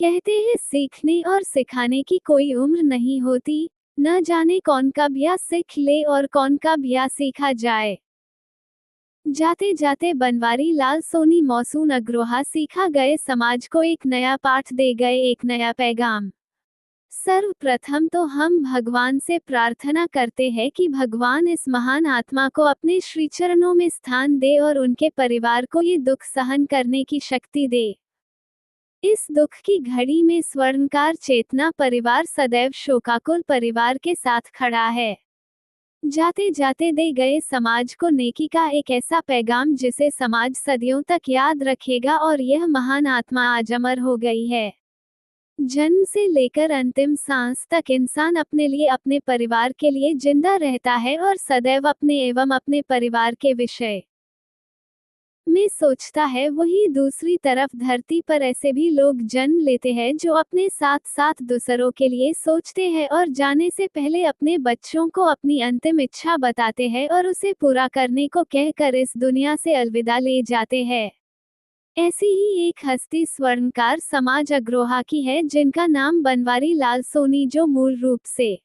कहते हैं सीखने और सिखाने की कोई उम्र नहीं होती, न जाने कौन कब या सीख ले और कौन कब या सीखा जाए। जाते जाते बनवारी लाल सोनी मौसून अग्रोहा सीखा गए समाज को एक नया पाठ दे गए, एक नया पैगाम। सर्वप्रथम तो हम भगवान से प्रार्थना करते हैं कि भगवान इस महान आत्मा को अपने श्री चरणों में स्थान दे और उनके परिवार को ये दुख सहन करने की शक्ति दे। इस दुख की घड़ी में स्वर्णकार चेतना परिवार सदैव शोकाकुल परिवार के साथ खड़ा है। जाते जाते दे गए समाज को नेकी का एक ऐसा पैगाम जिसे समाज सदियों तक याद रखेगा, और यह महान आत्मा आज अमर हो गई है। जन्म से लेकर अंतिम सांस तक इंसान अपने लिए, अपने परिवार के लिए जिंदा रहता है और सदैव अपने एवं अपने परिवार के विषय में सोचता है। वही दूसरी तरफ धरती पर ऐसे भी लोग जन्म लेते हैं जो अपने साथ साथ दूसरों के लिए सोचते हैं और जाने से पहले अपने बच्चों को अपनी अंतिम इच्छा बताते हैं और उसे पूरा करने को कहकर इस दुनिया से अलविदा ले जाते हैं। ऐसी ही एक हस्ती स्वर्णकार समाज अग्रोहा की है, जिनका नाम बनवारी लाल सोनी, जो मूल रूप से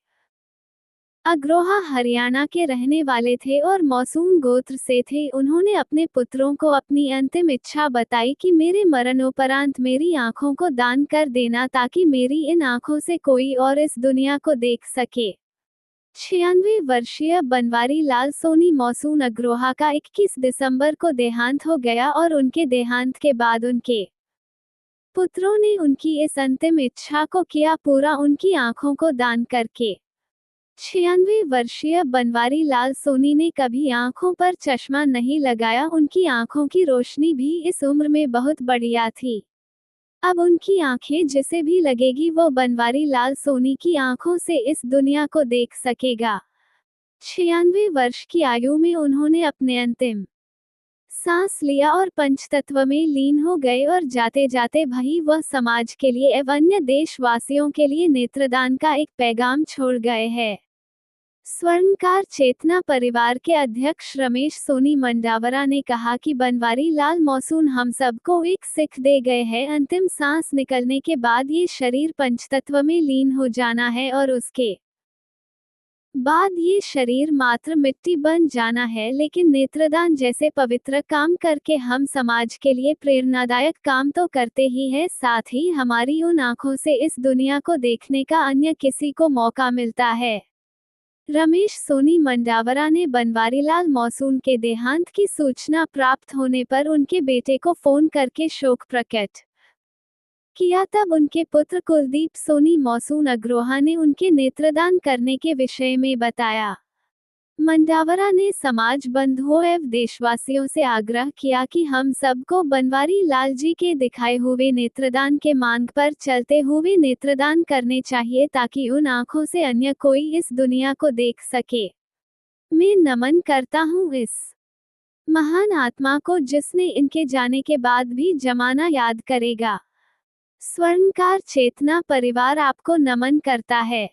अग्रोहा हरियाणा के रहने वाले थे और मौसून गोत्र से थे। उन्होंने अपने पुत्रों को अपनी अंतिम इच्छा बताई कि मेरे मरणोपरांत मेरी आंखों को दान कर देना, ताकि मेरी इन आंखों से कोई और इस दुनिया को देख सके। 96 वर्षीय बनवारी लाल सोनी मौसून अग्रोहा का 21 दिसंबर को देहांत हो गया और उनके देहांत के बाद उनके पुत्रों ने उनकी इस अंतिम इच्छा को किया पूरा, उनकी आंखों को दान करके। 96 वर्षीय बनवारी लाल सोनी ने कभी आंखों पर चश्मा नहीं लगाया। उनकी आंखों की रोशनी भी इस उम्र में बहुत बढ़िया थी। अब उनकी आंखें जिसे भी लगेगी वो बनवारी लाल सोनी की आंखों से इस दुनिया को देख सकेगा। 96 वर्ष की आयु में उन्होंने अपने अंतिम सांस लिया और पंचतत्व में लीन हो गए और जाते जाते भाई वह समाज के लिए एवं अन्य देशवासियों के लिए नेत्रदान का एक पैगाम छोड़ गए हैं। स्वर्णकार चेतना परिवार के अध्यक्ष रमेश सोनी मंडावरा ने कहा कि बनवारी लाल मौसून हम सबको एक सीख दे गए हैं। अंतिम सांस निकलने के बाद ये शरीर पंचतत्व में लीन हो जाना है और उसके बाद ये शरीर मात्र मिट्टी बन जाना है, लेकिन नेत्रदान जैसे पवित्र काम करके हम समाज के लिए प्रेरणादायक काम तो करते ही हैं, साथ ही हमारी उन आंखों से इस दुनिया को देखने का अन्य किसी को मौका मिलता है। रमेश सोनी मंडावरा ने बनवारीलाल मौसून के देहांत की सूचना प्राप्त होने पर उनके बेटे को फोन करके शोक प्रकट किया। तब उनके पुत्र कुलदीप सोनी मौसून अग्रोहा ने उनके नेत्रदान करने के विषय में बताया। मंडावरा ने समाज बंधुओं एवं देशवासियों से आग्रह किया कि हम सबको बनवारी लाल जी के दिखाए हुए नेत्रदान के मार्ग पर चलते हुए नेत्रदान करने चाहिए, ताकि उन आंखों से अन्य कोई इस दुनिया को देख सके। मैं नमन करता हूँ इस महान आत्मा को, जिसने इनके जाने के बाद भी जमाना याद करेगा। स्वर्णकार चेतना परिवार आपको नमन करता है।